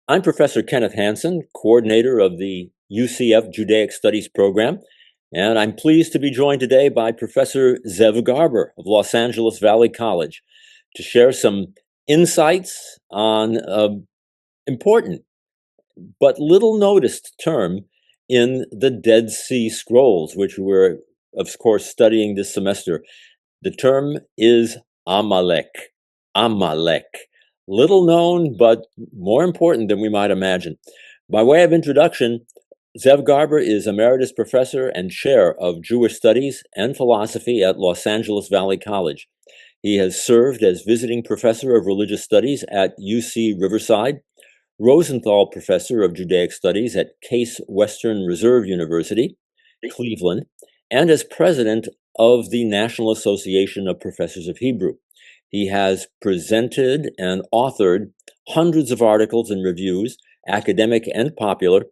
I'm Professor Kenneth Hansen, coordinator of the UCF Judaic Studies program, and I'm pleased to be joined today by Professor Zev Garber of Los Angeles Valley College to share some insights on an important but little noticed term in the Dead Sea Scrolls, which we're, of course, studying this semester. The term is Amalek. Amalek. Little known, but more important than we might imagine. By way of introduction, Zev Garber is Emeritus Professor and Chair of Jewish Studies and Philosophy at Los Angeles Valley College. He has served as Visiting Professor of Religious Studies at UC Riverside, Rosenthal Professor of Judaic Studies at Case Western Reserve University, Cleveland, and as President of the National Association of Professors of Hebrew. He has presented and authored hundreds of articles and reviews, academic and popular,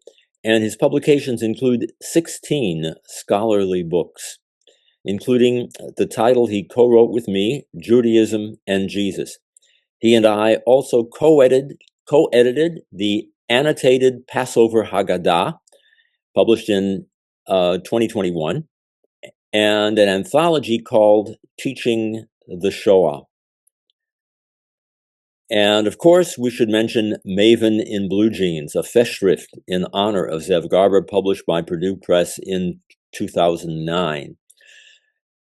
and his publications include 16 scholarly books, including the title he co-wrote with me, Judaism and Jesus. He and I also co-edited the annotated Passover Haggadah, published in 2021, and an anthology called Teaching the Shoah. And of course, we should mention Maven in Blue Jeans, a festschrift in honor of Zev Garber, published by Purdue Press in 2009.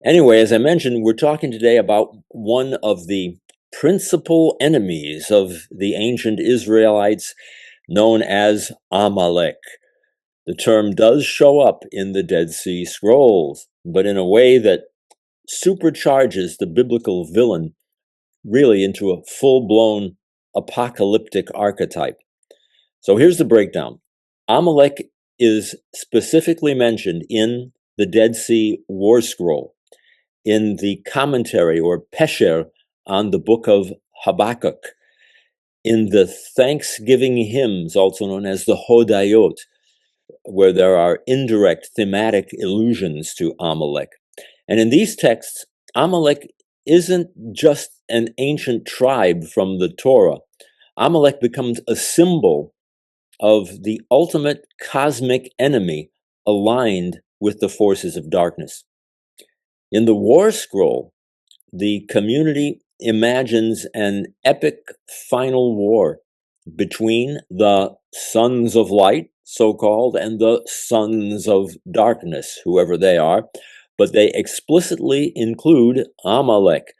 Anyway, as I mentioned, we're talking today about one of the principal enemies of the ancient Israelites, known as Amalek. The term does show up in the Dead Sea Scrolls, but in a way that supercharges the biblical villain really into a full-blown apocalyptic archetype. So here's the breakdown. Amalek is specifically mentioned in the Dead Sea War Scroll, in the commentary or pesher on the book of Habakkuk, in the Thanksgiving hymns, also known as the Hodayot, where there are indirect thematic allusions to Amalek. And in these texts, Amalek isn't just an ancient tribe from the Torah. Amalek becomes a symbol of the ultimate cosmic enemy aligned with the forces of darkness. In the War Scroll, the community imagines an epic final war between the sons of light, so-called, and the sons of darkness, whoever they are, but they explicitly include Amalek.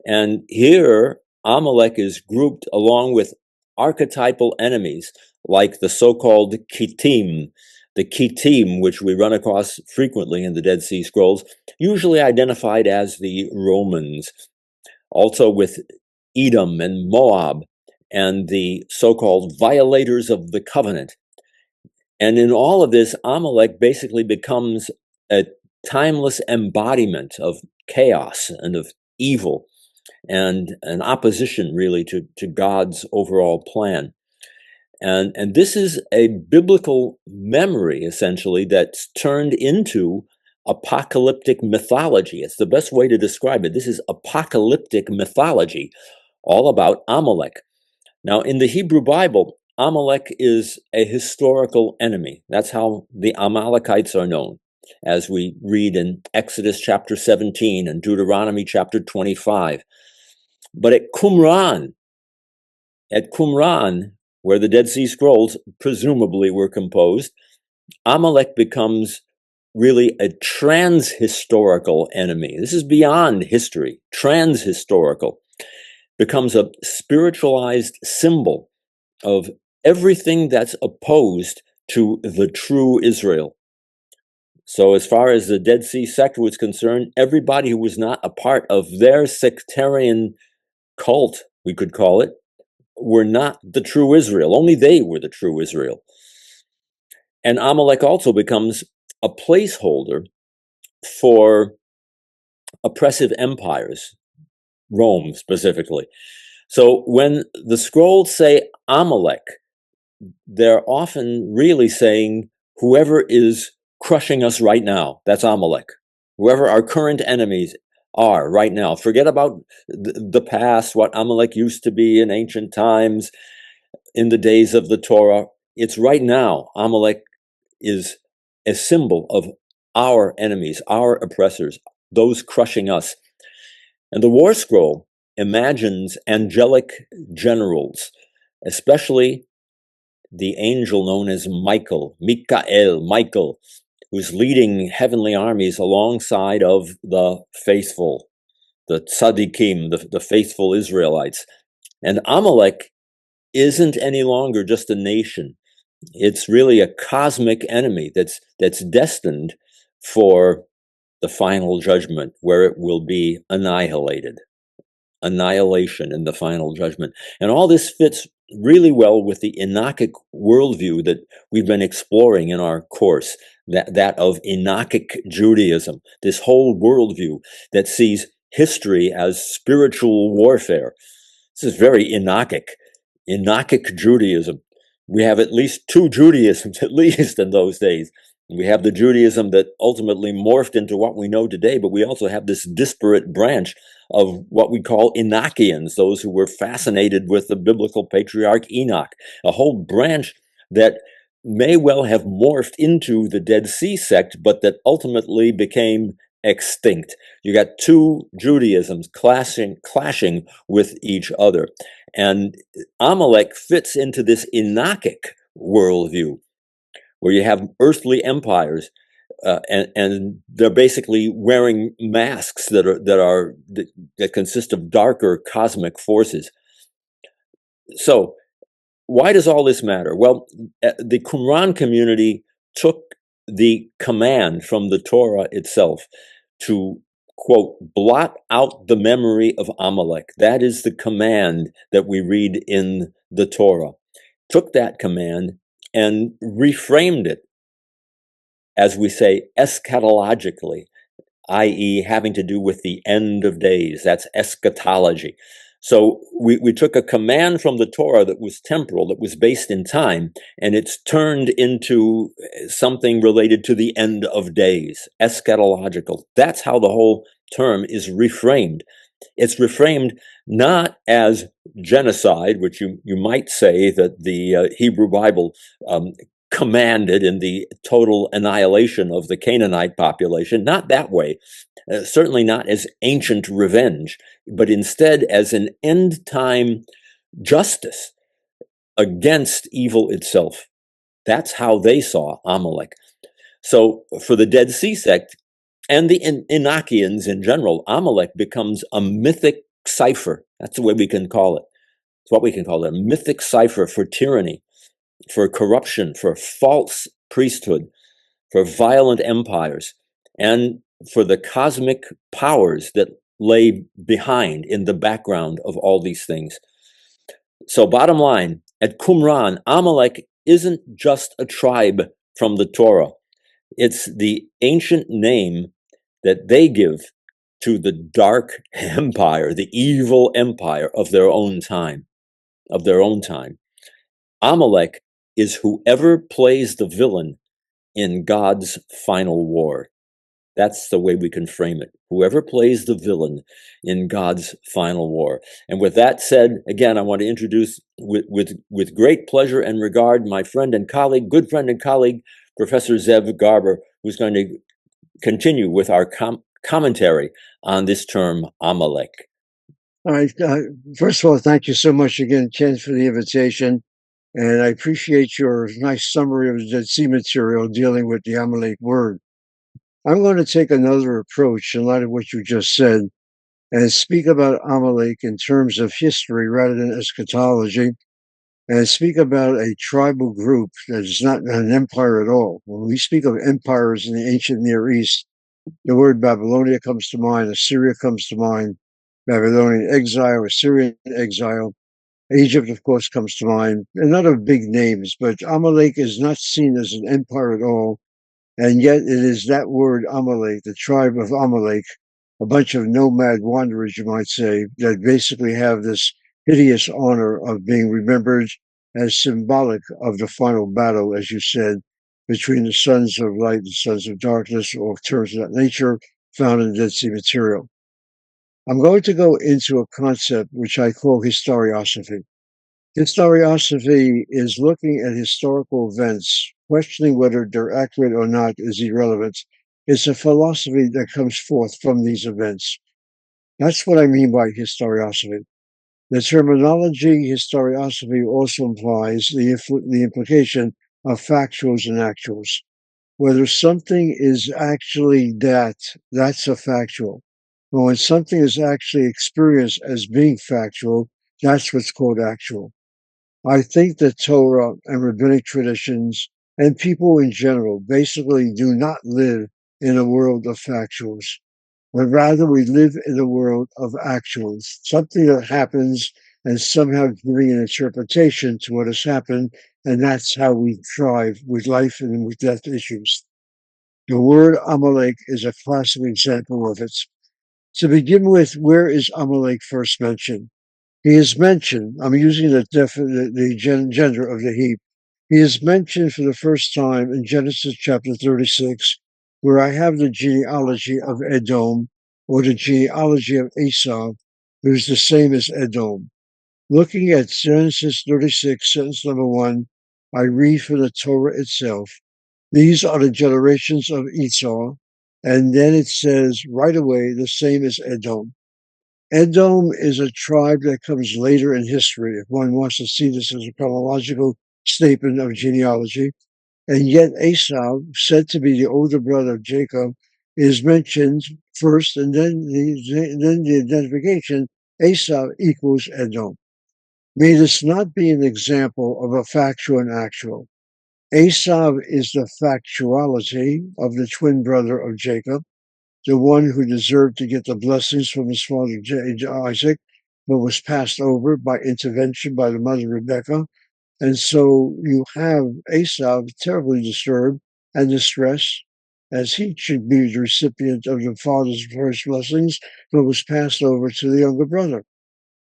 And here, Amalek is grouped along with archetypal enemies like the so-called Kittim, the Kittim, which we run across frequently in the Dead Sea Scrolls, usually identified as the Romans, also with Edom and Moab, and the so-called violators of the covenant. And in all of this, Amalek basically becomes a timeless embodiment of chaos and of evil, and an opposition really to God's overall plan. And this is a biblical memory, essentially, that's turned into apocalyptic mythology. It's the best way to describe it. This is apocalyptic mythology, all about Amalek. Now, in the Hebrew Bible, Amalek is a historical enemy. That's how the Amalekites are known, as we read in Exodus chapter 17 and Deuteronomy chapter 25. But at Qumran, where the Dead Sea Scrolls presumably were composed, Amalek becomes really a trans-historical enemy. This is beyond history, trans-historical. Becomes a spiritualized symbol of everything that's opposed to the true Israel. So as far as the Dead Sea sect was concerned, everybody who was not a part of their sectarian cult, we could call it, were not the true Israel. Only they were the true Israel. And Amalek also becomes a placeholder for oppressive empires, Rome specifically. So when the scrolls say Amalek, they're often really saying whoever is crushing us right now, that's Amalek. Whoever our current enemies are right now. Forget about the past, what Amalek used to be in ancient times. in the days of the Torah. It's right now. Amalek is a symbol of our enemies, our oppressors, those crushing us. And the war scroll imagines angelic generals, especially the angel known as Michael, who's leading heavenly armies alongside of the faithful, the tzaddikim, the faithful Israelites. And Amalek isn't any longer just a nation. It's really a cosmic enemy that's destined for the final judgment, where it will be annihilated. Annihilation in the final judgment. And all this fits really well with the Enochic worldview that we've been exploring in our course, that of Enochic Judaism, this whole worldview that sees history as spiritual warfare. This is very Enochic Judaism. We have at least two Judaisms, at least in those days. We have the Judaism that ultimately morphed into what we know today, but we also have this disparate branch of what we call Enochians, those who were fascinated with the biblical patriarch Enoch, a whole branch that may well have morphed into the Dead Sea sect, but that ultimately became extinct. You got two Judaisms clashing with each other. And Amalek fits into this Enochic worldview, where you have earthly empires, and they're basically wearing masks that consist of darker cosmic forces. So, why does all this matter? Well, the Qumran community took the command from the Torah itself to, quote, blot out the memory of Amalek. That is the command that we read in the Torah. Took that command and reframed it, as we say, eschatologically, i.e. having to do with the end of days. That's eschatology. So we took a command from the Torah that was temporal, that was based in time, and it's turned into something related to the end of days, eschatological. That's how the whole term is reframed. It's reframed not as genocide, which you might say that the Hebrew Bible commanded in the total annihilation of the Canaanite population, not that way, certainly not as ancient revenge, but instead as an end-time justice against evil itself. That's how they saw Amalek. So for the Dead Sea sect and the Enochians in general, Amalek becomes a mythic cipher. That's the way we can call it. It's what we can call it, a mythic cipher for tyranny, for corruption, for false priesthood, for violent empires, and for the cosmic powers that lay behind in the background of all these things. So bottom line, at Qumran, Amalek isn't just a tribe from the Torah. It's the ancient name that they give to the dark empire, the evil empire of their own time, Amalek is whoever plays the villain in God's final war. That's the way we can frame it. Whoever plays the villain in God's final war. And with that said, again, I want to introduce with great pleasure and regard my friend and colleague, good friend and colleague, Professor Zev Garber, who's going to continue with our commentary on this term Amalek. All right. First of all, thank you so much again, Ken, for the invitation. And I appreciate your nice summary of the Dead Sea material dealing with the Amalek word. I'm going to take another approach in light of what you just said and speak about Amalek in terms of history rather than eschatology, and speak about a tribal group that is not an empire at all. When we speak of empires in the ancient Near East, the word Babylonia comes to mind, Assyria comes to mind, Babylonian exile, Assyrian exile. Egypt, of course, comes to mind, and other big names, but Amalek is not seen as an empire at all, and yet it is that word Amalek, the tribe of Amalek, a bunch of nomad wanderers, you might say, that basically have this hideous honor of being remembered as symbolic of the final battle, as you said, between the sons of light and sons of darkness, or terms of that nature, found in the Dead Sea material. I'm going to go into a concept which I call historiosophy. Historiosophy is looking at historical events. Questioning whether they're accurate or not is irrelevant. It's a philosophy that comes forth from these events. That's what I mean by historiosophy. The terminology historiosophy also implies the implication of factuals and actuals. Whether something is actually that's a factual. But when something is actually experienced as being factual, that's what's called actual. I think that Torah and rabbinic traditions and people in general basically do not live in a world of factuals, but rather we live in a world of actuals, something that happens and somehow giving an interpretation to what has happened, and that's how we thrive with life and with death issues. The word Amalek is a classic example of it. To begin with, where is Amalek first mentioned? He is mentioned, I'm using the gender of the heap. He is mentioned for the first time in Genesis chapter 36, where I have the genealogy of Edom, or the genealogy of Esau, who's the same as Edom. Looking at Genesis 36, sentence number 1, I read from the Torah itself. These are the generations of Esau, and then it says right away the same as Edom. Edom is a tribe that comes later in history, if one wants to see this as a chronological statement of genealogy. And yet Esau, said to be the older brother of Jacob, is mentioned first, and then the identification, Esau equals Edom. May this not be an example of a factual and actual. Esau is the factuality of the twin brother of Jacob, the one who deserved to get the blessings from his father Isaac, but was passed over by intervention by the mother Rebecca. And so you have Esau terribly disturbed and distressed, as he should be the recipient of the father's first blessings, but was passed over to the younger brother.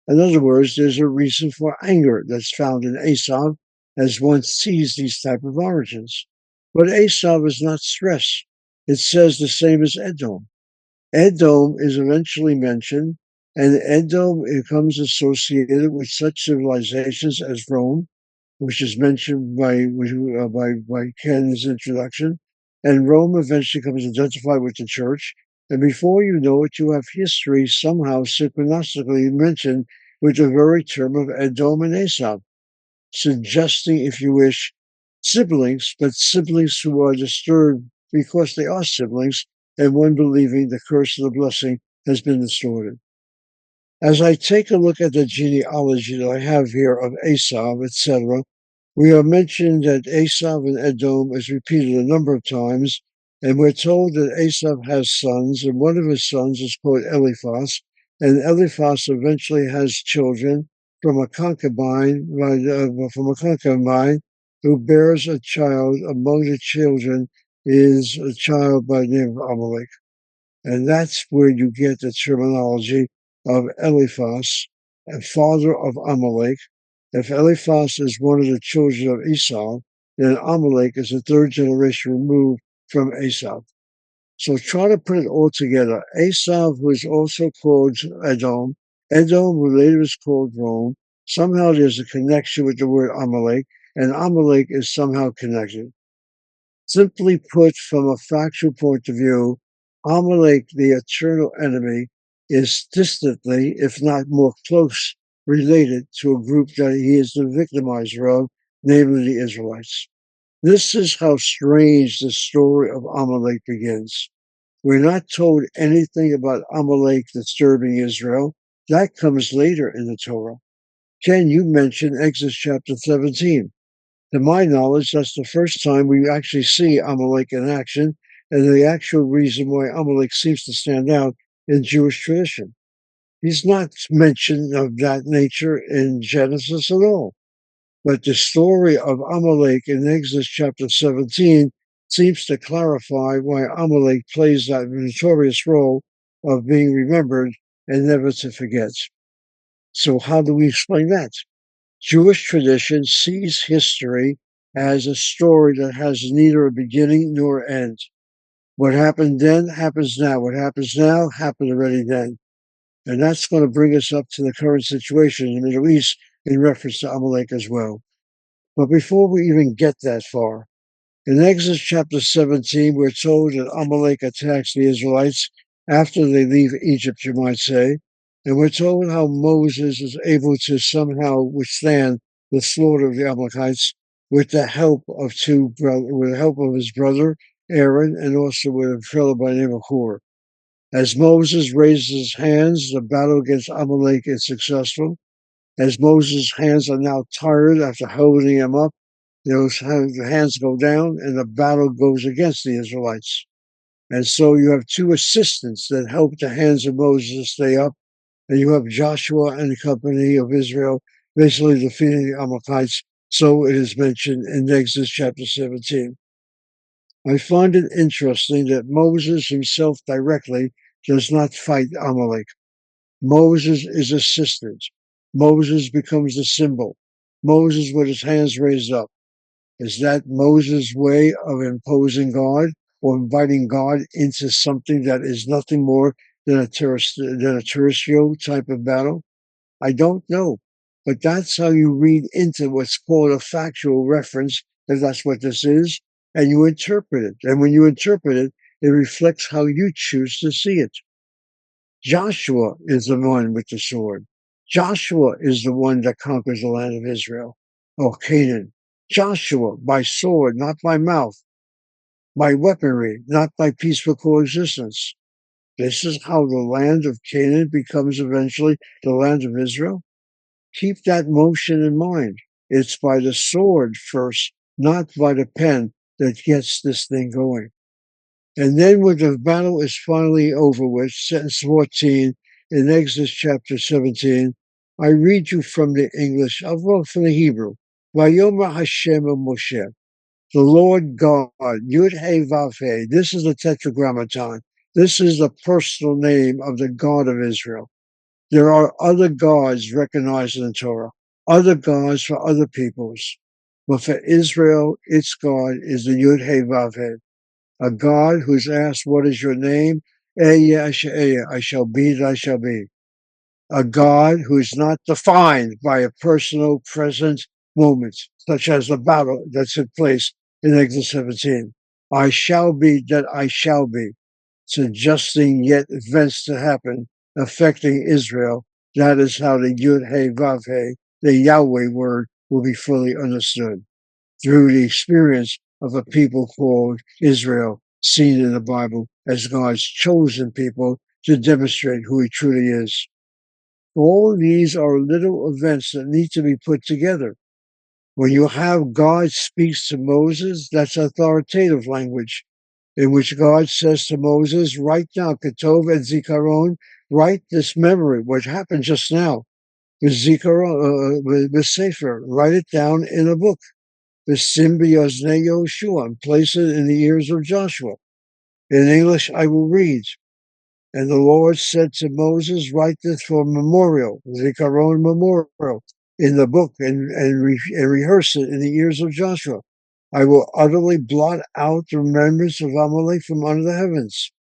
In other words, there's a reason for anger that's found in Esau as one sees these type of origins. But Esau is not stressed. It says the same as Edom. Edom is eventually mentioned, and Edom becomes associated with such civilizations as Rome, which is mentioned by Ken's introduction, and Rome eventually comes identified with the church. And before you know it, you have history somehow synchronistically mentioned with the very term of Edom and Esau, suggesting, if you wish, siblings, but siblings who are disturbed because they are siblings, and one believing the curse of the blessing has been distorted. As I take a look at the genealogy that I have here of Esau, etc., we are mentioned that Esau and Edom is repeated a number of times, and we're told that Esau has sons, and one of his sons is called Eliphaz, and Eliphaz eventually has children from a concubine, who bears a child. Among the children is a child by the name of Amalek. And that's where you get the terminology of Eliphaz, a father of Amalek. If Eliphaz is one of the children of Esau, then Amalek is the third generation removed from Esau. So try to put it all together. Esau, who is also called Edom, Edom, who later is called Rome, somehow there's a connection with the word Amalek, and Amalek is somehow connected. Simply put, from a factual point of view, Amalek, the eternal enemy, is distantly, if not more close, related to a group that he is the victimizer of, namely the Israelites. This is how strange the story of Amalek begins. We're not told anything about Amalek disturbing Israel. That comes later in the Torah. Ken, you mentioned Exodus chapter 17. To my knowledge, that's the first time we actually see Amalek in action, and the actual reason why Amalek seems to stand out in Jewish tradition. He's not mentioned of that nature in Genesis at all. But the story of Amalek in Exodus chapter 17 seems to clarify why Amalek plays that notorious role of being remembered and never to forget. So how do we explain that? Jewish tradition sees history as a story that has neither a beginning nor end. What happened then happens now. What happens now happened already then. And that's going to bring us up to the current situation in the Middle East, in reference to Amalek as well. But before we even get that far, in Exodus chapter 17, we're told that Amalek attacks the Israelites after they leave Egypt, you might say. And we're told how Moses is able to somehow withstand the slaughter of the Amalekites with the help of his brother Aaron, and also with a fellow by the name of Hur. As Moses raises his hands, the battle against Amalek is successful. As Moses' hands are now tired after holding him up, those hands go down and the battle goes against the Israelites. And so you have two assistants that help the hands of Moses stay up, and you have Joshua and the company of Israel basically defeating the Amalekites. So it is mentioned in Exodus chapter 17. I find it interesting that Moses himself directly does not fight Amalek. Moses is assistant. Moses becomes the symbol. Moses with his hands raised up. Is that Moses' way of imposing God or inviting God into something that is nothing more than a terrestrial type of battle? I don't know. But that's how you read into what's called a factual reference, if that's what this is, and you interpret it. And when you interpret it, it reflects how you choose to see it. Joshua is the one with the sword. Joshua is the one that conquers the land of Israel, or Canaan. Joshua by sword, not by mouth, by weaponry, not by peaceful coexistence. This is how the land of Canaan becomes eventually the land of Israel. Keep that motion in mind. It's by the sword first, not by the pen, that gets this thing going. And then when the battle is finally over with, sentence 14 in Exodus chapter 17, I read you from the English, well, from the Hebrew. Vayomer Hashem Moshe, the Lord God, Yud He Vav He. This is the Tetragrammaton. This is the personal name of the God of Israel. There are other gods recognized in the Torah, other gods for other peoples. But for Israel, its God is the Yud He Vav He. A God who's asked, what is your name? I shall be that I shall be. A God who's not defined by a personal present moment, such as the battle that took place in Exodus 17. I shall be that I shall be, suggesting yet events to happen affecting Israel. That is how the Yud He Vav He, the Yahweh word, will be fully understood through the experience of a people called Israel, seen in the Bible as God's chosen people to demonstrate who he truly is. All these are little events that need to be put together. When you have God speaks to Moses, that's authoritative language, in which God says to Moses, write down, Ketov and Zikaron, write this memory, what happened just now, with Zikaron, with Sefer, write it down in a book. The Symbioznei Yoshua, and place it in the ears of Joshua. In English, I will read. And the Lord said to Moses, write this for memorial, Zikaron memorial, in the book and rehearse it in the ears of Joshua. I will utterly blot out the remembrance of Amalek from under the heavens.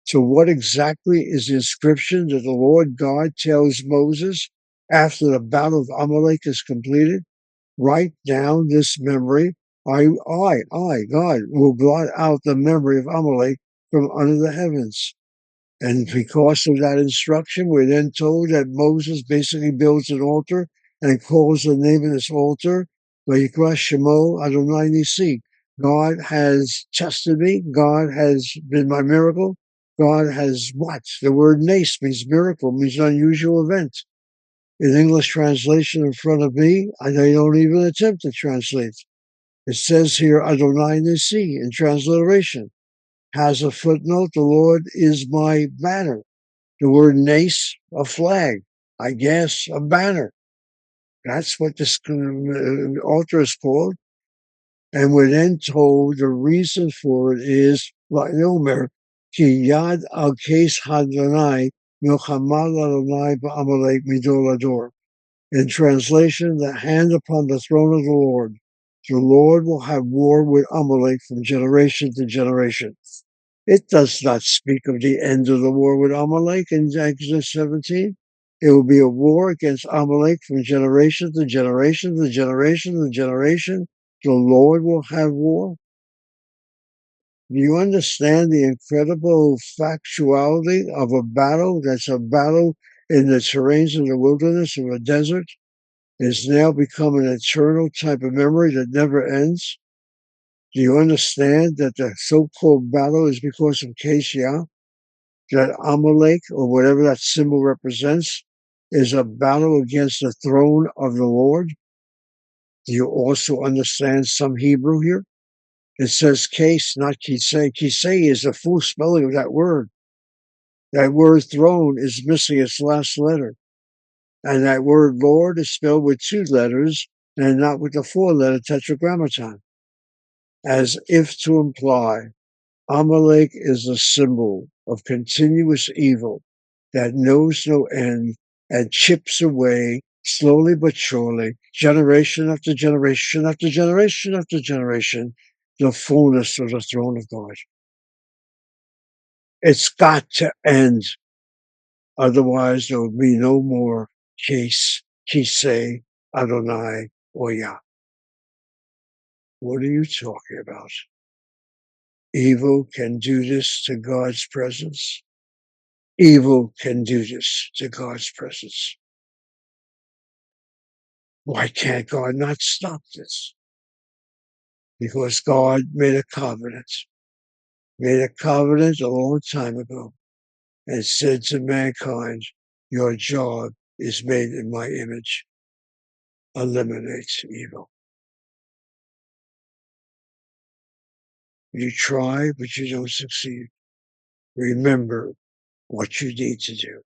So what exactly is the inscription that the Lord God tells Moses after the battle of Amalek is completed? Write down this memory. I, God, will blot out the memory of Amalek from under the heavens. And because of that instruction, we're then told that Moses basically builds an altar and calls the name of this altar, Vayikra Shemo Adonai Nisi. God has tested me. God has been my miracle. God has what? The word nes means miracle, means unusual event. In English translation in front of me, I don't even attempt to translate. It says here Adonai Nisi in transliteration. Has a footnote, the Lord is my banner. The word nes, a flag, I guess a banner. That's what this altar is called. And we're then told the reason for it is, Vayomer, ki yad al kes Hadonai, milchama Adonai ba'amalek midor lador. In translation, the hand upon the throne of the Lord. The Lord will have war with Amalek from generation to generation. It does not speak of the end of the war with Amalek in Exodus 17. It will be a war against Amalek from generation to generation to generation to generation. The Lord will have war. Do you understand the incredible factuality of a battle that's a battle in the terrains of the wilderness of a desert? Is now become an eternal type of memory that never ends? Do you understand that the so-called battle is because of Kesha? That Amalek, or whatever that symbol represents, is a battle against the throne of the Lord? Do you also understand some Hebrew here? It says case, not kisei. Kisei is the full spelling of that word. That word throne is missing its last letter. And that word Lord is spelled with 2 letters and not with the 4-letter tetragrammaton, as if to imply Amalek is a symbol of continuous evil that knows no end and chips away slowly but surely, generation after generation after generation after generation, the fullness of the throne of God. It's got to end. Otherwise, there will be no more Kisei, Adonai, or Yah. What are you talking about? Evil can do this to God's presence. Evil can do this to God's presence. Why can't God not stop this? Because God made a covenant a long time ago, and said to mankind, your job is made in my image. Eliminate evil. You try, but you don't succeed. Remember what you need to do.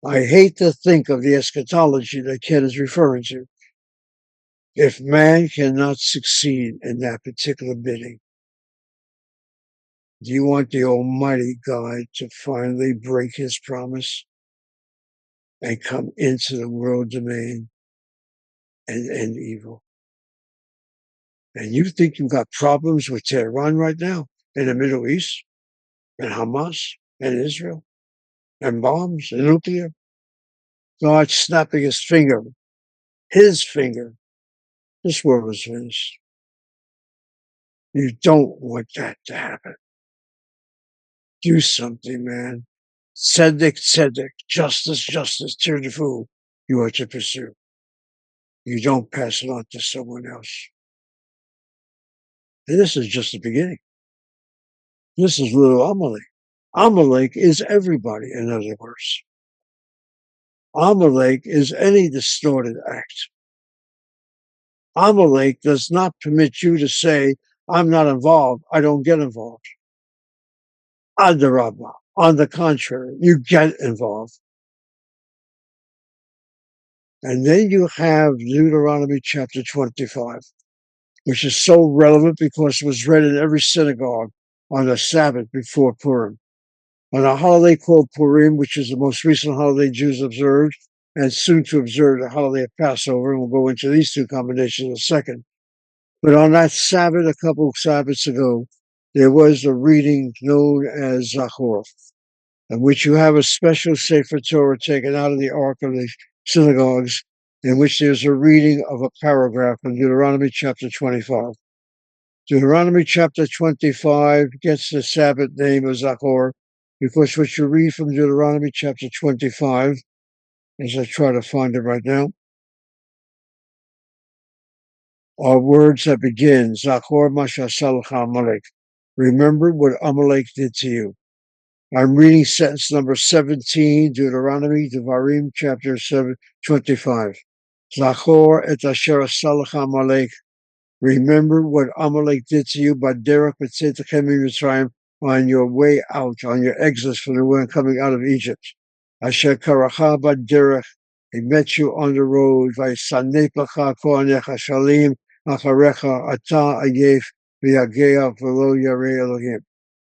I hate to think of the eschatology that Ken is referring to. If man cannot succeed in that particular bidding, do you want the Almighty God to finally break his promise and come into the world domain and end evil? And you think you've got problems with Tehran right now in the Middle East and Hamas and Israel and bombs and nuclear? God snapping his finger. This world is finished. You don't want that to happen. Do something, man. Tzedek, justice, tirdifu, you are to pursue. You don't pass it on to someone else. And this is just the beginning. This is little Amalek. Amalek is everybody, in other words. Amalek is any distorted act. Amalek does not permit you to say, I'm not involved, I don't get involved. Adarabba. On the contrary, you get involved. And then you have Deuteronomy chapter 25, which is so relevant because it was read in every synagogue on the Sabbath before Purim. On a holiday called Purim, which is the most recent holiday Jews observed, and soon to observe the holiday of Passover, and we'll go into these 2 combinations in a second. But on that Sabbath, a couple of Sabbaths ago, there was a reading known as Zachor, in which you have a special Sefer Torah taken out of the Ark of the synagogues, in which there's a reading of a paragraph from Deuteronomy chapter 25. Deuteronomy chapter 25 gets the Sabbath name of Zachor because what you read from Deuteronomy chapter 25, as I try to find it right now, are words that begin, Zachor mashasal Amalek. Remember what Amalek did to you. I'm reading sentence number 17, Deuteronomy, Devarim, chapter 25. Zachor et asher asalach Amalek. Remember what Amalek did to you by derech b'tzedechem Mitzrayim, on your way out, on your exodus from the way coming out of Egypt. Asher karacha b'derech, he met you on the road. Vaysanep lacha kohanecha shalim acharecha ata ayef v'yagea v'lo yarei Elohim.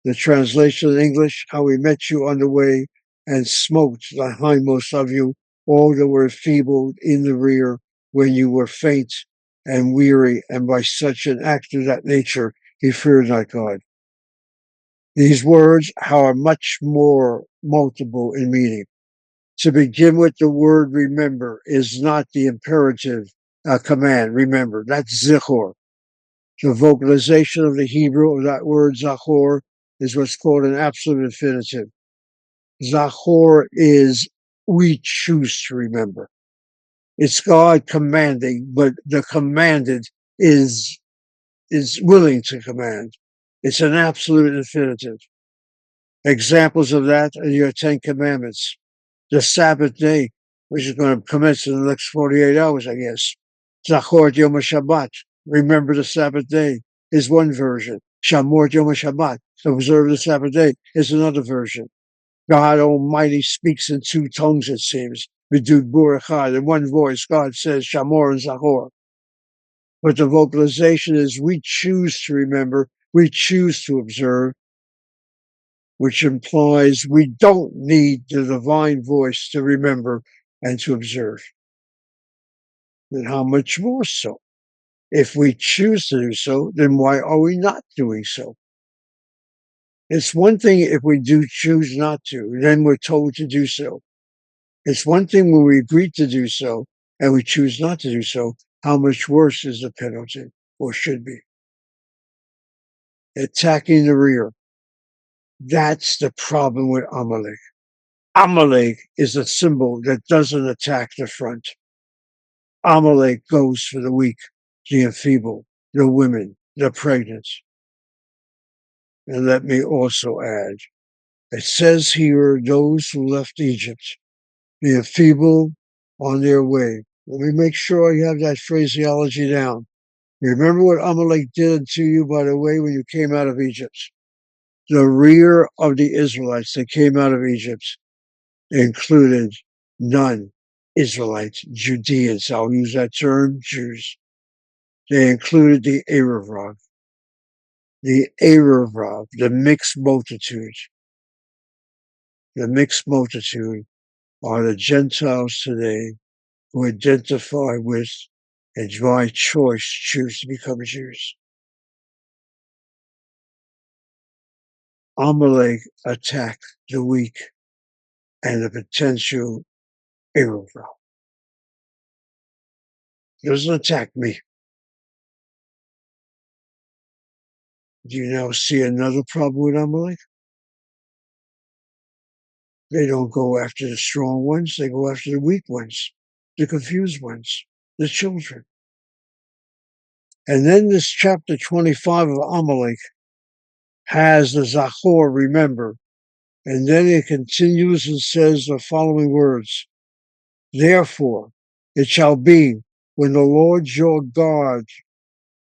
The translation in English, how he met you on the way and smote the hindmost of you, all that were feeble in the rear when you were faint and weary, and by such an act of that nature, he feared not God. These words are much more multiple in meaning. To begin with, the word remember is not the imperative command, remember. That's zichor. The vocalization of the Hebrew of that word zachor is what's called an absolute infinitive. Zachor is we choose to remember. It's God commanding, but the commanded is willing to command. It's an absolute infinitive. Examples of that are your 10 Commandments. The Sabbath day, which is going to commence in the next 48 hours, I guess. Zachor Yom HaShabbat, remember the Sabbath day, is one version. Shamor Yom HaShabbat, observe the Sabbath day, is another version. God Almighty speaks in two tongues, it seems. B'dud bur echad, in one voice, God says Shamor and Zachor. But the vocalization is we choose to remember, we choose to observe, which implies we don't need the divine voice to remember and to observe. And how much more so? If we choose to do so, then why are we not doing so? It's one thing if we do choose not to, then we're told to do so. It's one thing when we agree to do so and we choose not to do so, how much worse is the penalty, or should be? Attacking the rear. That's the problem with Amalek. Amalek is a symbol that doesn't attack the front. Amalek goes for the weak, the enfeebled, the women, the pregnant. And let me also add, it says here, those who left Egypt, the enfeebled on their way. Let me make sure you have that phraseology down. You remember what Amalek did to you, by the way, when you came out of Egypt? The rear of the Israelites that came out of Egypt included non-Israelites, Judeans. I'll use that term, Jews. They included the Erev, the mixed multitude. The mixed multitude are the Gentiles today who identify with and by choice choose to become Jews. Amalek attacked the weak and the potential Erev. He doesn't attack me. Do you now see another problem with Amalek? They don't go after the strong ones, they go after the weak ones, the confused ones, the children. And then this chapter 25 of Amalek has the Zachor, remember. And then it continues and says the following words. Therefore, it shall be when the Lord your God,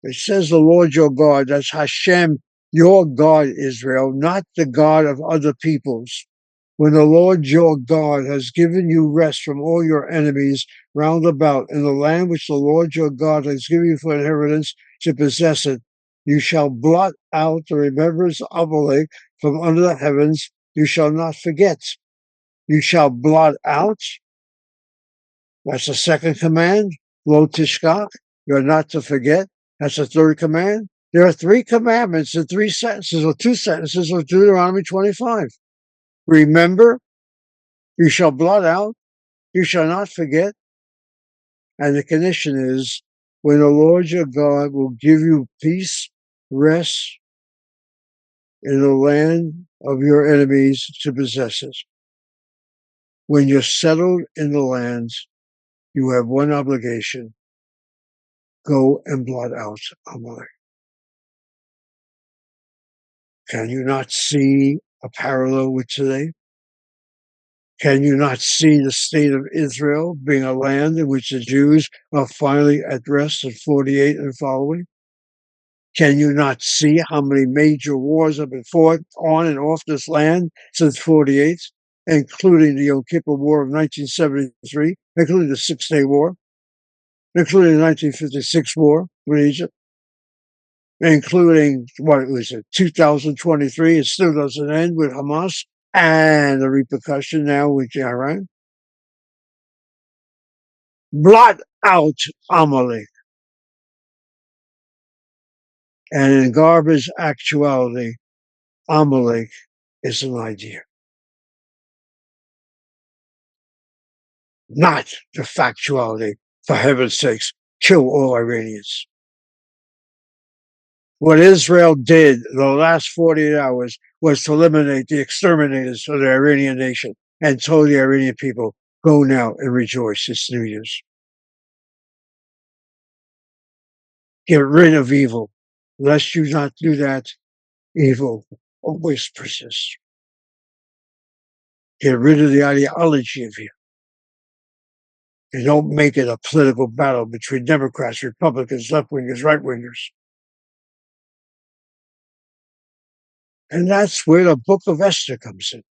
it says the Lord your God, that's Hashem, your God, Israel, not the God of other peoples. When the Lord your God has given you rest from all your enemies round about in the land which the Lord your God has given you for inheritance to possess it, you shall blot out the remembrance of Amalek from under the heavens. You shall not forget. You shall blot out. That's the second command. Lo tishkach. You're not to forget. That's the third command. There are three commandments in 3 sentences or 2 sentences of Deuteronomy 25. Remember, you shall blot out, you shall not forget. And the condition is when the Lord your God will give you peace, rest in the land of your enemies to possess it. When you're settled in the land, you have one obligation. Go and blot out Amalek. Can you not see a parallel with today? Can you not see the state of Israel being a land in which the Jews are finally at rest in 48 and following? Can you not see how many major wars have been fought on and off this land since 48, including the Yom Kippur War of 1973, including the Six-Day War, including the 1956 War with Egypt, including, 2023, it still doesn't end with Hamas, and the repercussion now with Iran. Blot out Amalek. And in Garber's actuality, Amalek is an idea. not the factuality. For heaven's sakes, kill all Iranians. What Israel did the last 48 hours was to eliminate the exterminators of the Iranian nation and told the Iranian people, go now and rejoice. It's New Year's. Get rid of evil. Lest you not do that, evil always persists. Get rid of the ideology of evil. And don't make it a political battle between Democrats, Republicans, left-wingers, right-wingers. And that's where the book of Esther comes in.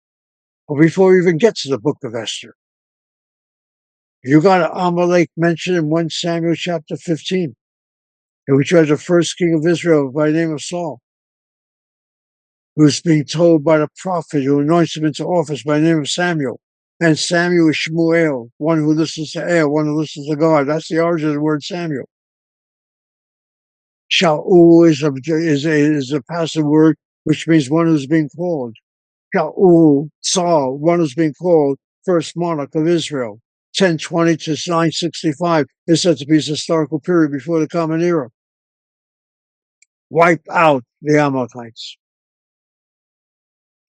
Well, before we even get to the book of Esther, you got Amalek mentioned in 1 Samuel chapter 15, in which was the first king of Israel by the name of Saul, who's being told by the prophet who anoints him into office by the name of Samuel. And Samuel is Shmuel, one who listens to El, one who listens to God. That's the origin of the word Samuel. Shaul is a passive word, which means one who's being called. Shaul, Saul, one who's being called first monarch of Israel. 1020 to 965 is said to be his historical period before the Common Era. Wipe out the Amalekites.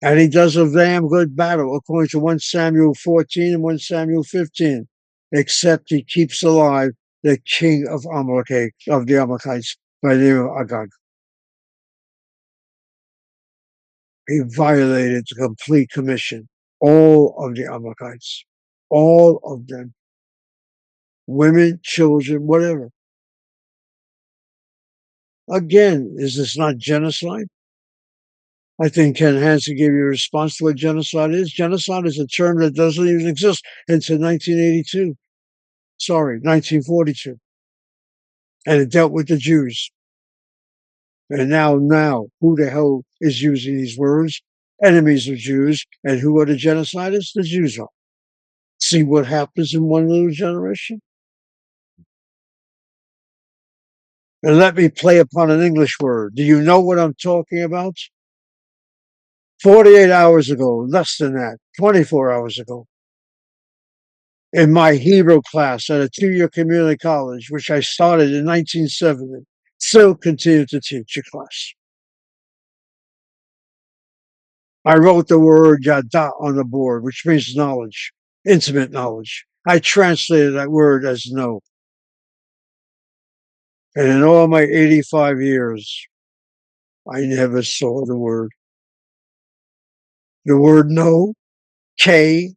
And he does a damn good battle, according to 1 Samuel 14 and 1 Samuel 15, except he keeps alive the king of Amalek, of the Amalekites, by the name of Agag. He violated the complete commission, all of the Amalekites, all of them, women, children, whatever. Again, is this not genocide? I think Ken Hansen gave you a response to what genocide is. Genocide is a term that doesn't even exist until 1982. Sorry, 1942. And it dealt with the Jews. And now, who the hell is using these words? Enemies of Jews. And who are the genocidists? The Jews are. See what happens in one little generation? And let me play upon an English word. Do you know what I'm talking about? 48 hours ago, less than that, 24 hours ago, in my Hebrew class at a 2-year community college, which I started in 1970, still continue to teach a class. I wrote the word yada on the board, which means knowledge, intimate knowledge. I translated that word as know. And in all my 85 years, I never saw the word. The word know, K-N-O-W,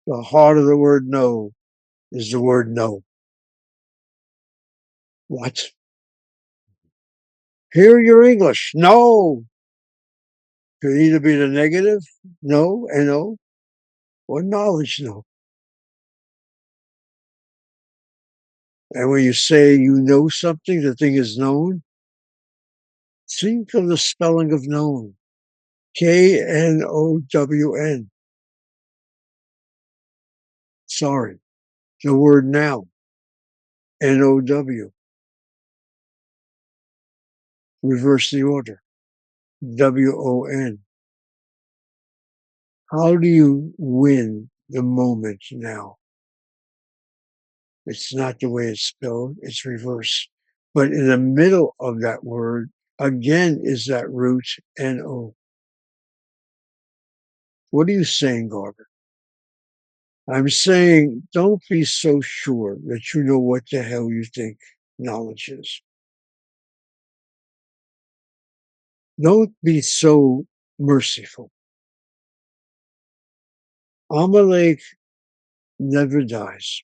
the heart of the word know is the word no. What? Hear your English. No. Could either be the negative, no, N-O, or knowledge, no. And when you say you know something, the thing is known, think of the spelling of known. K-N-O-W-N. Sorry. The word now. N-O-W. Reverse the order. W-O-N. How do you win the moment now? It's not the way it's spelled, it's reversed. But in the middle of that word, again, is that root N-O. What are you saying, Garber? I'm saying don't be so sure that you know what the hell you think knowledge is. Don't be so merciful. Amalek never dies.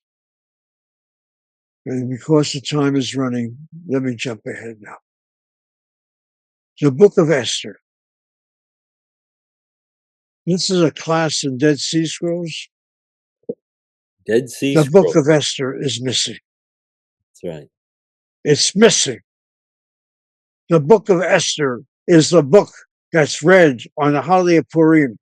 And because the time is running, let me jump ahead now. The book of Esther. This is a class in Dead Sea Scrolls. Dead Sea The Scrolls. book of Esther is missing. That's right. It's missing. The book of Esther is the book that's read on the holiday of Purim.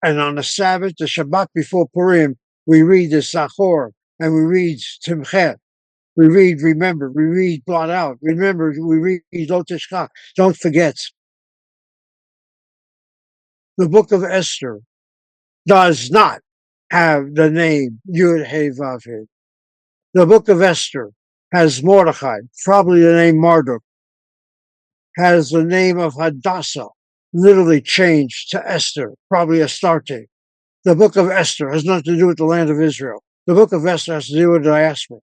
And on the Sabbath, the Shabbat before Purim, we read the Sachor and we read Timchet. We read remember, we read blot out. Remember, we read Lo Tishkach. Don't forget. The book of Esther does not have the name Yud He Vav He. The book of Esther has Mordechai, probably the name Marduk, has the name of Hadassah, literally changed to Esther, probably Astarte. The book of Esther has nothing to do with the land of Israel. The book of Esther has to do with diaspora,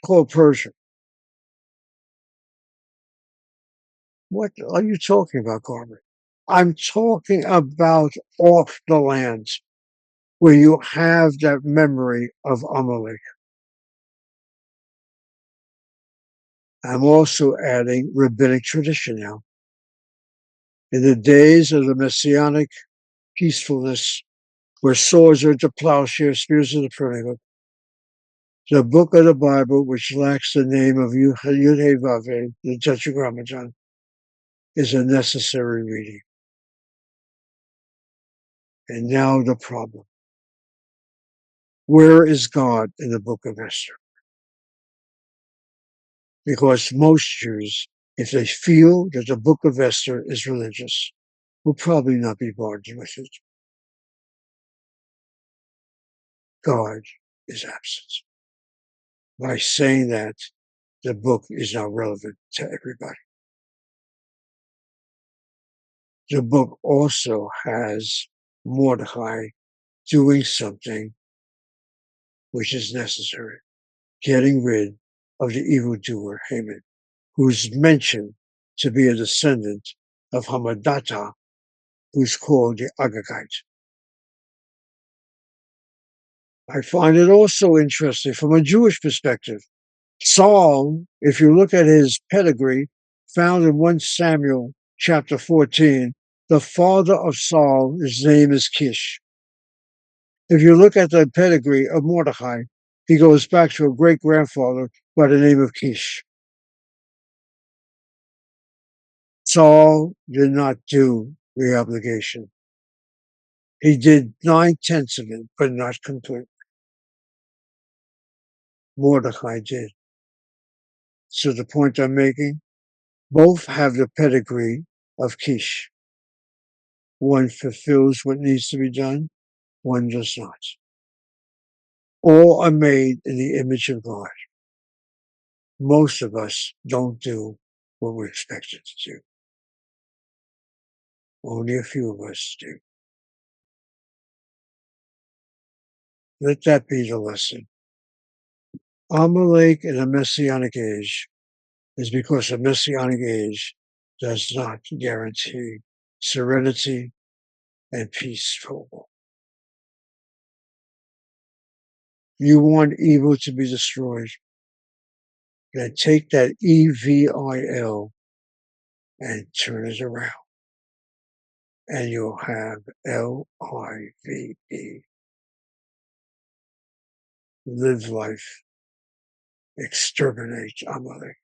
called Persia. What are you talking about, Garber? I'm talking about off the lands, where you have that memory of Amalek. I'm also adding rabbinic tradition now. In the days of the Messianic peacefulness, where swords are to plowshares, spears are to pruning hook, the book of the Bible, which lacks the name of Yud He Vav He, the Tetragrammaton, is a necessary reading. And now the problem. Where is God in the book of Esther? Because most Jews, if they feel that the book of Esther is religious, will probably not be bothered with it. God is absent. By saying that, the book is now relevant to everybody. The book also has Mordecai doing something which is necessary, getting rid of the evildoer Haman, who's mentioned to be a descendant of Hamadatta, who's called the Agagite. I find it also interesting from a Jewish perspective. Saul, if you look at his pedigree, found in 1 Samuel chapter 14, the father of Saul, his name is Kish. If you look at the pedigree of Mordecai, he goes back to a great-grandfather by the name of Kish. Saul did not do the obligation. He did 9/10 of it, but not complete. Mordecai did. So the point I'm making, both have the pedigree of Kish. One fulfills what needs to be done, one does not. All are made in the image of God. Most of us don't do what we're expected to do. Only a few of us do. Let that be the lesson. Amalek in a messianic age is because a messianic age does not guarantee serenity and peace for all. You want evil to be destroyed, then take that EVIL and turn it around, and you'll have LIVE. Live life. Exterminate Amalek.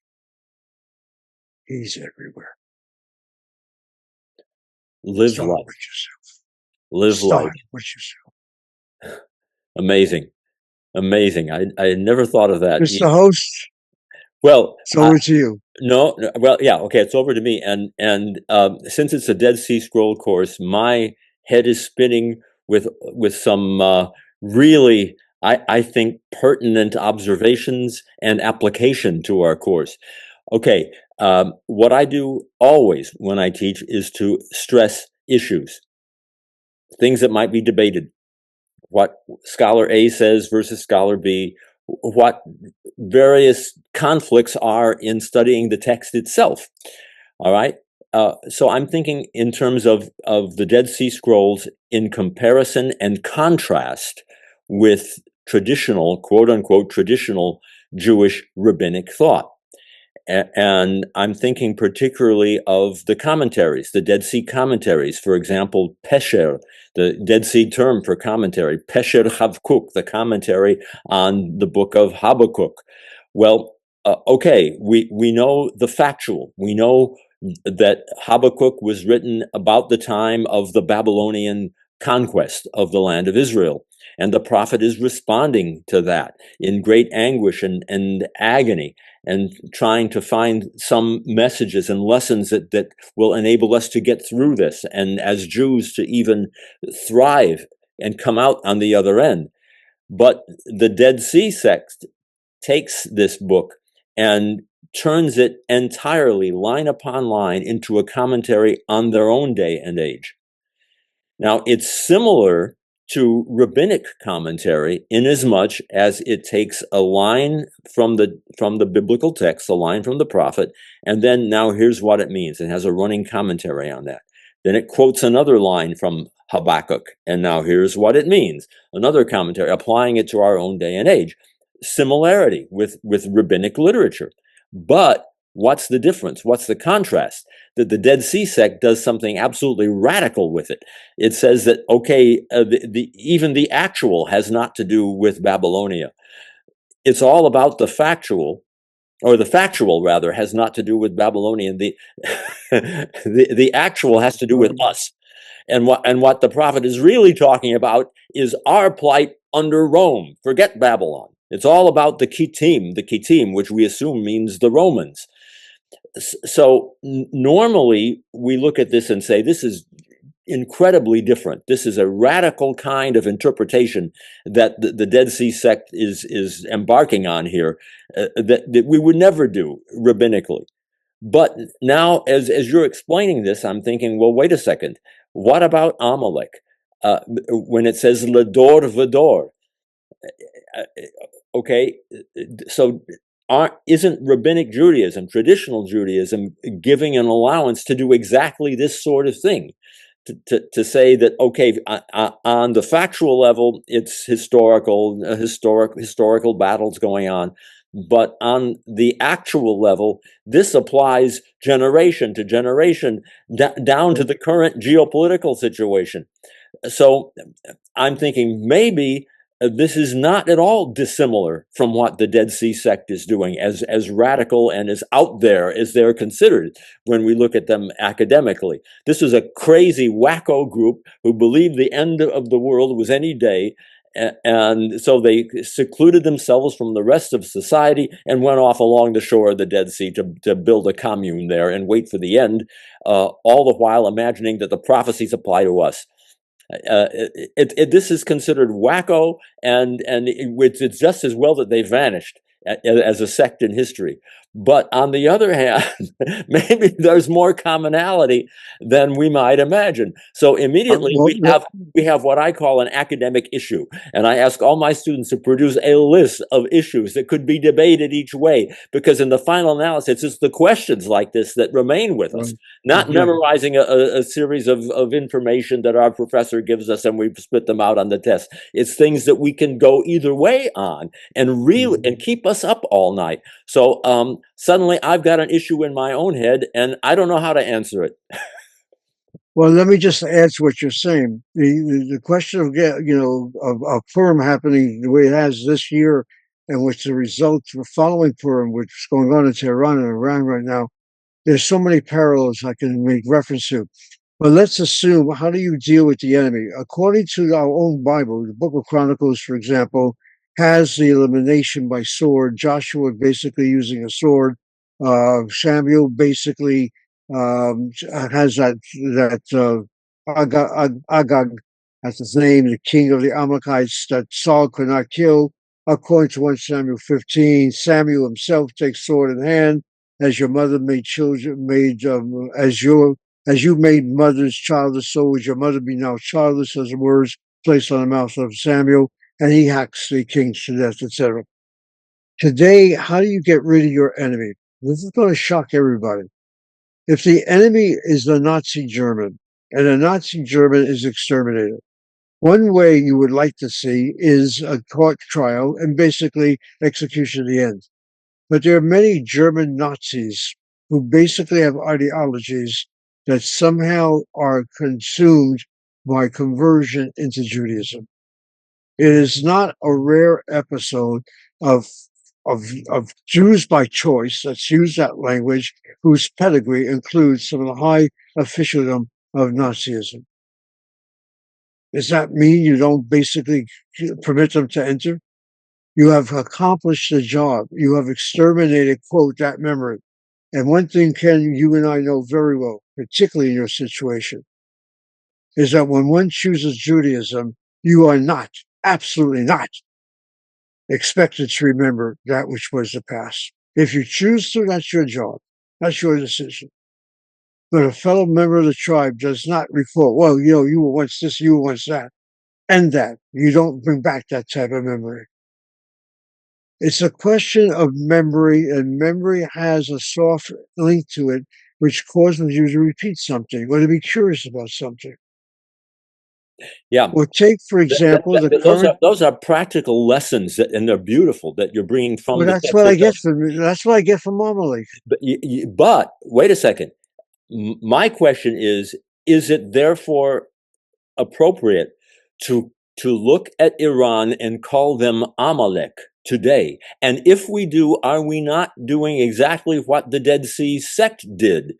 He's everywhere. Live Start life. with yourself. Live Start life. with yourself. Amazing. Amazing. I had never thought of that. Mr. Host, Well, it's over to you. no, well, yeah, okay, it's over to me. And since it's a Dead Sea Scroll course, my head is spinning with some really, I think, pertinent observations and application to our course. Okay, what I do always when I teach is to stress issues, things that might be debated. What scholar A says versus scholar B, what various conflicts are in studying the text itself. All right. So I'm thinking in terms of the Dead Sea Scrolls in comparison and contrast with traditional, quote unquote, traditional Jewish rabbinic thought. And I'm thinking particularly of the commentaries, the Dead Sea commentaries. For example, Pesher, the Dead Sea term for commentary, Pesher Havkuk, the commentary on the book of Habakkuk. Well, okay, we know the factual. We know that Habakkuk was written about the time of the Babylonian conquest of the land of Israel. And the prophet is responding to that in great anguish and agony, and trying to find some messages and lessons that will enable us to get through this, and as Jews to even thrive and come out on the other end. But the Dead Sea sect takes this book and turns it entirely, line upon line, into a commentary on their own day and age. Now, it's similar to rabbinic commentary inasmuch as it takes a line from the biblical text, a line from the prophet, and then now here's what it means. It has a running commentary on that. Then it quotes another line from Habakkuk, and now here's what it means. Another commentary, applying it to our own day and age. Similarity with rabbinic literature. But what's the difference? What's the contrast? That the Dead Sea sect does something absolutely radical with it. It says that, okay, even the actual has not to do with Babylonia. It's all about the factual, or the factual rather, has not to do with Babylonian. The actual has to do with us. And what the prophet is really talking about is our plight under Rome. Forget Babylon. It's all about the Kittim, which we assume means the Romans. So normally we look at this and say, this is incredibly different. This is a radical kind of interpretation that the Dead Sea sect is embarking on here, that we would never do rabbinically. But now, as you're explaining this, I'm thinking, well, wait a second. What about Amalek? When it says Lador Vador, okay, so isn't rabbinic Judaism, traditional Judaism, giving an allowance to do exactly this sort of thing? To say that, okay, on the factual level, it's historical battles going on. But on the actual level, this applies generation to generation, down to the current geopolitical situation. So I'm thinking maybe this is not at all dissimilar from what the Dead Sea sect is doing, as radical and as out there as they're considered when we look at them academically. This is a crazy wacko group who believed the end of the world was any day. And so they secluded themselves from the rest of society and went off along the shore of the Dead Sea to build a commune there and wait for the end, all the while imagining that the prophecies apply to us. This is considered wacko, and it's just as well that they vanished as a sect in history. But on the other hand, maybe there's more commonality than we might imagine. So immediately we have what I call an academic issue. And I ask all my students to produce a list of issues that could be debated each way, because in the final analysis, it's the questions like this that remain with us, not memorizing a series of information that our professor gives us and we spit them out on the test. It's things that we can go either way on and keep us up all night. So suddenly I've got an issue in my own head and I don't know how to answer it. Well, let me just answer what you're saying. The question of of Purim happening the way it has this year, and what's the result for following Purim, which is going on in Tehran and Iran right now. There's so many parallels I can make reference to. But let's assume, how do you deal with the enemy? According to our own Bible, the Book of Chronicles, for example, has the elimination by sword. Joshua basically using a sword. Samuel basically has Agag, that's his name, the king of the Amalekites that Saul could not kill. According to 1 Samuel 15, Samuel himself takes sword in hand. As your mother made children, as you made mothers childless, so would your mother be now childless, as the words placed on the mouth of Samuel, and he hacks the kings to death, etc. Today, how do you get rid of your enemy? This is going to shock everybody. If the enemy is the Nazi German, and the Nazi German is exterminated, one way you would like to see is a court trial and basically execution at the end. But there are many German Nazis who basically have ideologies that somehow are consumed by conversion into Judaism. It is not a rare episode of Jews by choice, let's use that language, whose pedigree includes some of the high officialdom of Nazism. Does that mean you don't basically permit them to enter? You have accomplished the job. You have exterminated, quote, that memory. And one thing, Ken, you and I know very well, particularly in your situation, is that when one chooses Judaism, you are not, absolutely not, expected to remember that which was the past. If you choose to, that's your job. That's your decision. But a fellow member of the tribe does not recall, well, you were once this, you were once that, and that. You don't bring back that type of memory. It's a question of memory, and memory has a soft link to it, which causes you to repeat something or to be curious about something. Yeah. Or take, for example, the current. Those are practical lessons, and they're beautiful that you're bringing from Well, the that's text what I itself. get from. That's what I get from Amalek. But wait a second. My question is it therefore appropriate to look at Iran and call them Amalek today? And if we do, are we not doing exactly what the Dead Sea sect did?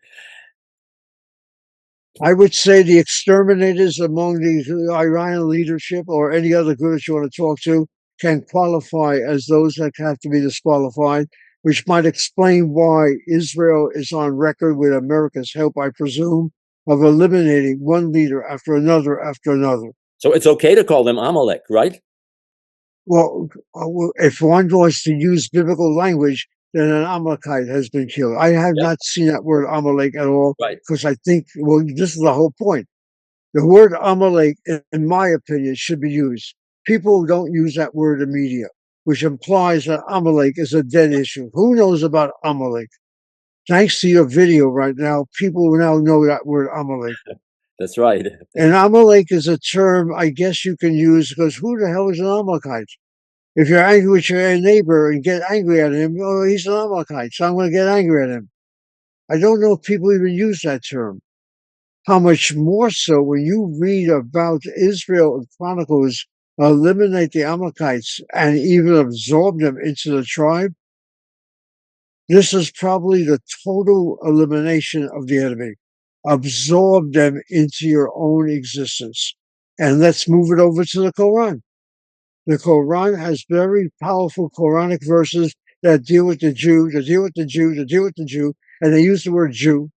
I would say the exterminators among the Iranian leadership or any other group that you want to talk to can qualify as those that have to be disqualified, which might explain why Israel is on record with America's help, I presume, of eliminating one leader after another after another. So it's okay to call them Amalek, right? Well, if one wants to use biblical language, then an Amalekite has been killed. I have not seen that word Amalek at all, Right. because I think, well, this is the whole point. The word Amalek, in my opinion, should be used. People don't use that word in media, which implies that Amalek is a dead issue. Who knows about Amalek? Thanks to your video right now, people now know that word Amalek. That's right. And Amalek is a term I guess you can use, because who the hell is an Amalekite? If you're angry with your neighbor and get angry at him, oh, he's an Amalekite, so I'm going to get angry at him. I don't know if people even use that term. How much more so when you read about Israel and Chronicles eliminate the Amalekites and even absorb them into the tribe? This is probably the total elimination of the enemy. Absorb them into your own existence. And let's move it over to the Quran. The Quran has very powerful Quranic verses that deal with the Jew, that deal with the Jew, that deal with the Jew, and they use the word Jew.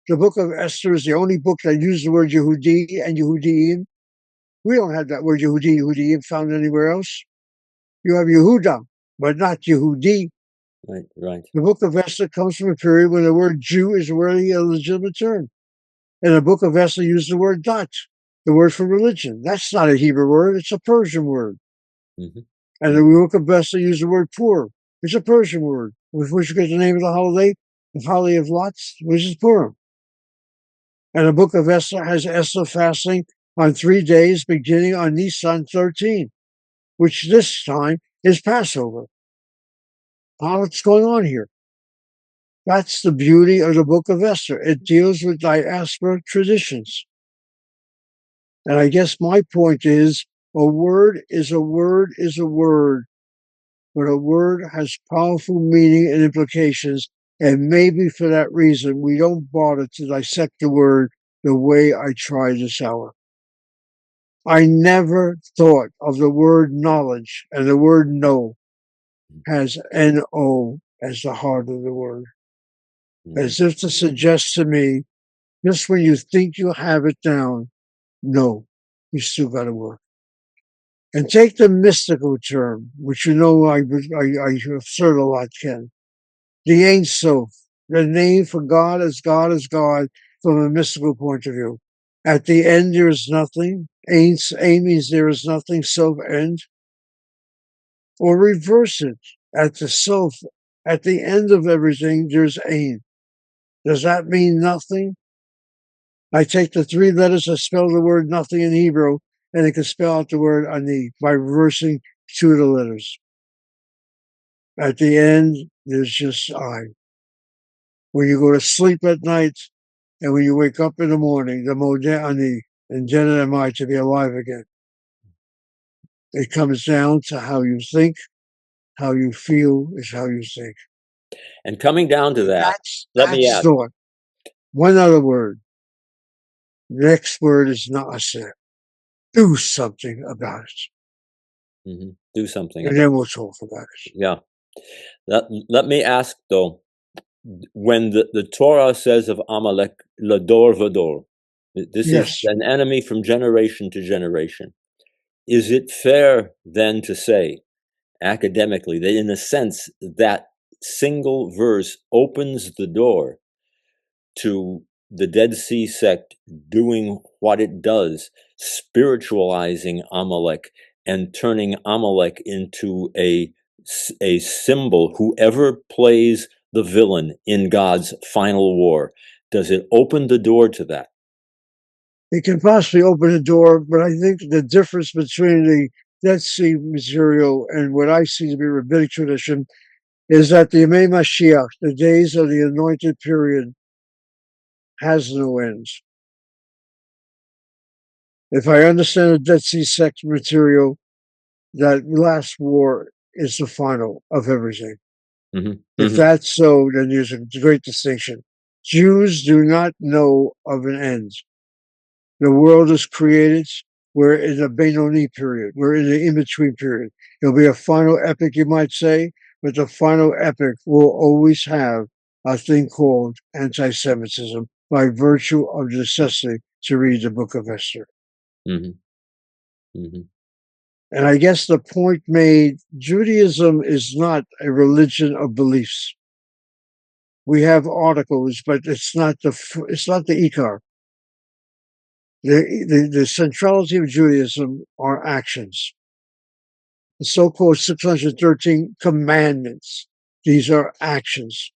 The book of Esther is the only book that uses the word Yehudi and Yehudim. We don't have that word Yehudim found anywhere else. You have Yehuda, but not Yehudi. Right, right. The book of Esther comes from a period when the word Jew is really a legitimate term. And the book of Esther used the word dat, the word for religion. That's not a Hebrew word, it's a Persian word. Mm-hmm. And the book of Esther used the word Pur. It's a Persian word, with which you get the name of the holiday of Lots, which is Purim. And the book of Esther has Esther fasting on 3 days, beginning on Nisan 13, which this time is Passover. What's going on here? That's the beauty of the book of Esther. It deals with diaspora traditions. And I guess my point is, a word is a word is a word, but a word has powerful meaning and implications. And maybe for that reason, we don't bother to dissect the word the way I tried this hour. I never thought of the word knowledge, and the word know has N-O as the heart of the word. As if to suggest to me, just when you think you have it down, no, you still got to work. And take the mystical term, which you know I assert a lot, Ken. The Ein Sof, the name for God is God from a mystical point of view. At the end, there is nothing. Ein means there is nothing, Sof, end. Or reverse it. At the Sof, at the end of everything, there's Ein. Does that mean nothing? I take the 3 letters that spell the word nothing in Hebrew, and it can spell out the word ani by reversing 2 of the letters. At the end, there's just I. When you go to sleep at night, and when you wake up in the morning, the modeh ani, and Jenna am I to be alive again. It comes down to how you think, how you feel is how you think. And coming down to that, let me ask. Thought. One other word. The next word is naaseh. Do something about it. Mm-hmm. Do something And about then we'll talk about it. Yeah. Let me ask, though, when the Torah says of Amalek, Lador Vador, this is Yes. an enemy from generation to generation. Is it fair then to say, academically, that in a sense that single verse opens the door to the Dead Sea sect doing what it does, spiritualizing Amalek and turning Amalek into a symbol? Whoever plays the villain in God's final war, does it open the door to that? It can possibly open the door, but I think the difference between the Dead Sea material and what I see to be rabbinic tradition is that the Yemei Mashiach, the days of the anointed period, has no end. If I understand the Dead Sea sect material, that last war is the final of everything. Mm-hmm. If Mm-hmm. that's so, then there's a great distinction. Jews do not know of an end. The world is created. We're in a Benoni period. We're in the in-between period. It'll be a final epic, you might say, but the final epic will always have a thing called anti-Semitism by virtue of the necessity to read the book of Esther. Mm-hmm. Mm-hmm. And I guess the point made, Judaism is not a religion of beliefs. We have articles, but it's not the ikar. The centrality of Judaism are actions. The so-called 613 commandments. These are actions.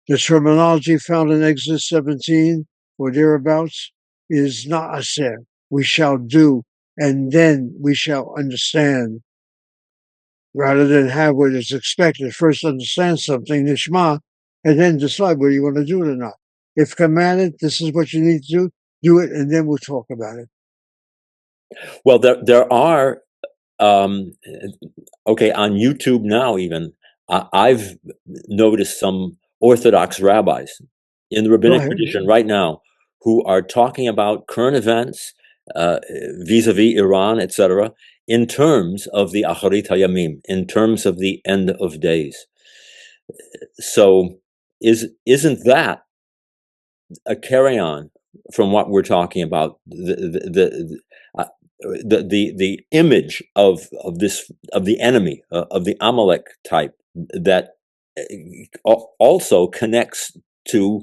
The terminology found in Exodus 17 or thereabouts is na'aseh. We shall do, and then we shall understand. Rather than have what is expected, first understand something, nishma, and then decide whether you want to do it or not. If commanded, this is what you need to do it, and then we'll talk about it. Well, there are okay, on YouTube now, even I've noticed some Orthodox rabbis in the rabbinic tradition right now who are talking about current events vis-a-vis Iran, etc., in terms of the Acharit Hayamim, in terms of the end of days. So, isn't that a carry-on from what we're talking about? The image of the enemy, of the Amalek type, that also connects to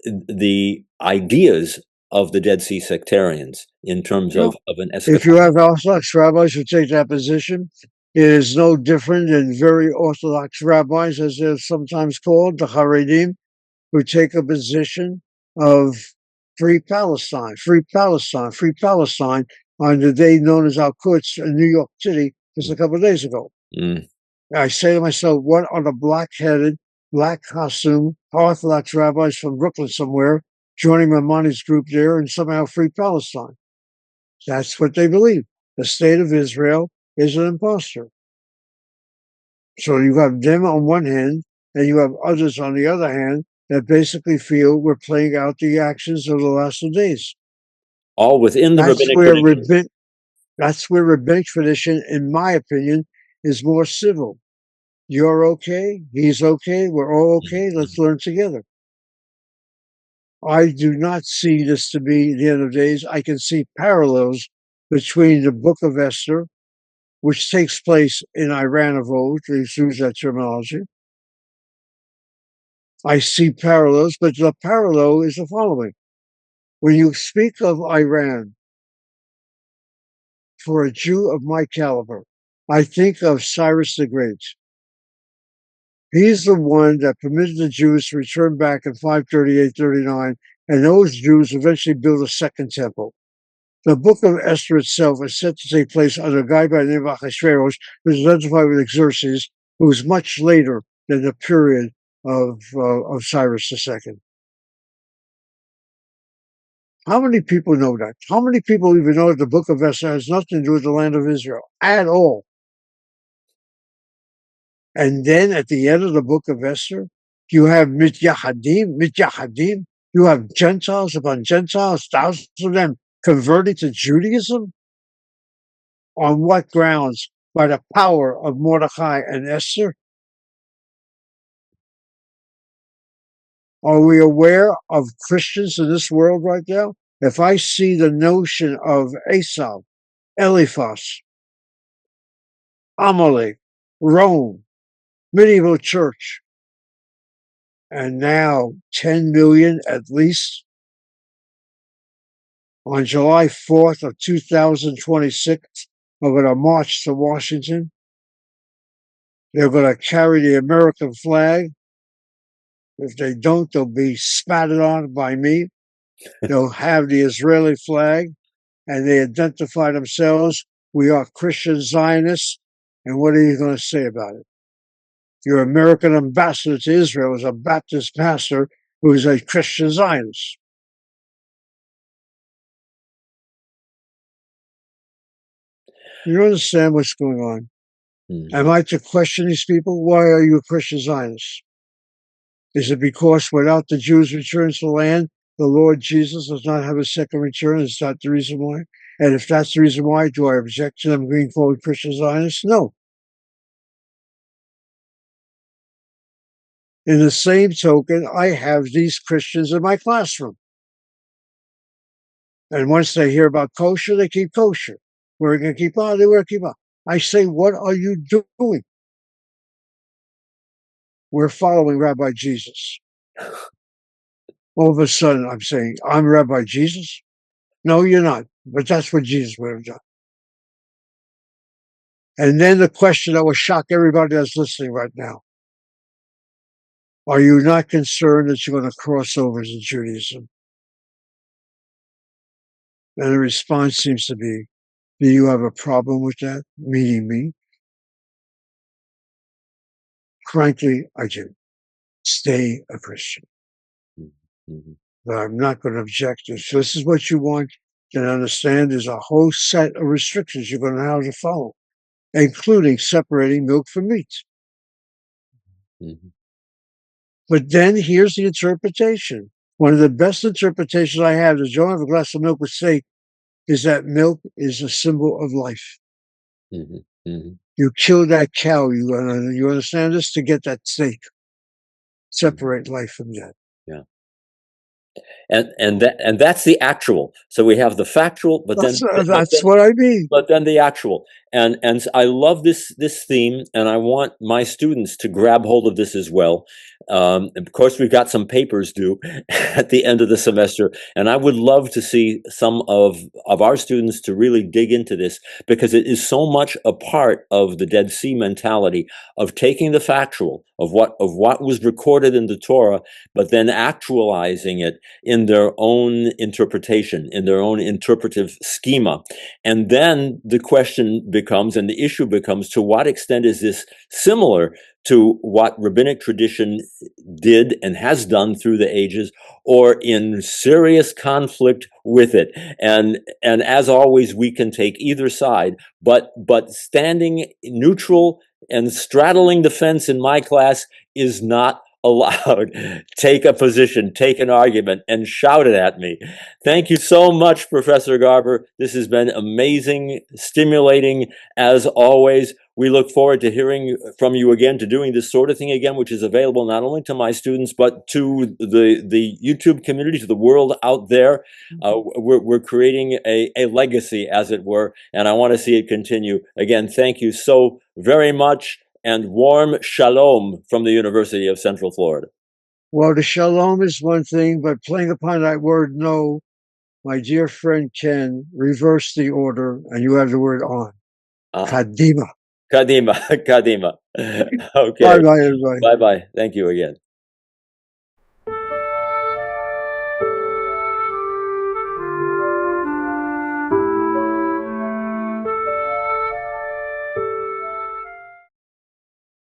the ideas of the Dead Sea sectarians in terms of an eschatology. If you have Orthodox rabbis who take that position, it is no different than very Orthodox rabbis, as they're sometimes called, the Haredim, who take a position of free Palestine, free Palestine, free Palestine on the day known as Al-Quds in New York City just a couple of days ago. I say to myself, what are the black-headed, black costume Orthodox rabbis from Brooklyn somewhere joining Maimonides group there and somehow free Palestine? That's what they believe. The state of Israel is an imposter. So you have them on one hand, and you have others on the other hand that basically feel we're playing out the actions of the last of days. All within the rabbinic tradition. That's where rabbinic tradition, in my opinion, is more civil. You're okay, he's okay, we're all okay, let's learn together. I do not see this to be the end of days. I can see parallels between the book of Esther, which takes place in Iran of old, to use that terminology. I see parallels, but the parallel is the following. When you speak of Iran, for a Jew of my caliber, I think of Cyrus the Great. He's the one that permitted the Jews to return back in 538-39, and those Jews eventually built a second temple. The book of Esther itself is said to take place under a guy by the name of Ahasuerus, who is identified with Xerxes, who is much later than the period of Cyrus II. How many people know that? How many people even know that the book of Esther has nothing to do with the land of Israel at all? And then at the end of the book of Esther, you have mityahadim, you have Gentiles upon Gentiles, thousands of them converting to Judaism. On what grounds? By the power of Mordecai and Esther? Are we aware of Christians in this world right now? If I see the notion of Esau, Eliphaz, Amalek, Rome, medieval church, and now 10 million at least, on July 4th of 2026, are going to march to Washington. They're going to carry the American flag. If they don't, they'll be spatted on by me. They'll have the Israeli flag, and they identify themselves. We are Christian Zionists. And what are you going to say about it? Your American ambassador to Israel is a Baptist pastor who is a Christian Zionist. You understand what's going on? Am I to question these people? Why are you a Christian Zionist? Is it because without the Jews' return to the land, the Lord Jesus does not have a second return? Is that the reason why? And if that's the reason why, do I object to them being called Christian Zionists? No. In the same token, I have these Christians in my classroom. And once they hear about kosher, they keep kosher. We're going to keep on, they wear keep on. I say, what are you doing? We're following Rabbi Jesus. All of a sudden, I'm saying, I'm Rabbi Jesus? No, you're not. But that's what Jesus would have done. And then the question that will shock everybody that's listening right now. Are you not concerned that you're going to cross over to Judaism? And the response seems to be, do you have a problem with that? Meaning me? Frankly, I do. Stay a Christian. Mm-hmm. But I'm not going to object. If this is what you want, then understand there's a whole set of restrictions you're going to have to follow, including separating milk from meat. Mm-hmm. But then here's the interpretation. One of the best interpretations I have, that don't have a glass of milk with steak, is that milk is a symbol of life. Mm-hmm. Mm-hmm. You kill that cow, you understand this, to get that steak. Separate life from death. Yeah. And that's the actual. So we have the factual, but that's what I mean. But then the actual. And I love this theme, and I want my students to grab hold of this as well. Of course, we've got some papers due at the end of the semester, and I would love to see some of our students to really dig into this, because it is so much a part of the Dead Sea mentality of taking the factual of what was recorded in the Torah, but then actualizing it in their own interpretation, in their own interpretive schema. And then the question becomes, and the issue becomes, to what extent is this similar to what rabbinic tradition did and has done through the ages, or in serious conflict with it? And as always, we can take either side, but standing neutral and straddling the fence in my class is not allowed. Take a position, take an argument, and shout it at me. Thank you so much, Professor Garber. This has been amazing, stimulating, as always. We look forward to hearing from you again, to doing this sort of thing again, which is available not only to my students, but to the YouTube community, to the world out there. We're creating a legacy, as it were, and I want to see it continue. Again, thank you so very much. And warm shalom from the University of Central Florida. Well, the shalom is one thing, but playing upon that word no, my dear friend Ken, reverse the order, and you have the word on. Kadima. Kadima. Kadima. Okay. Bye-bye, everybody. Bye-bye. Thank you again.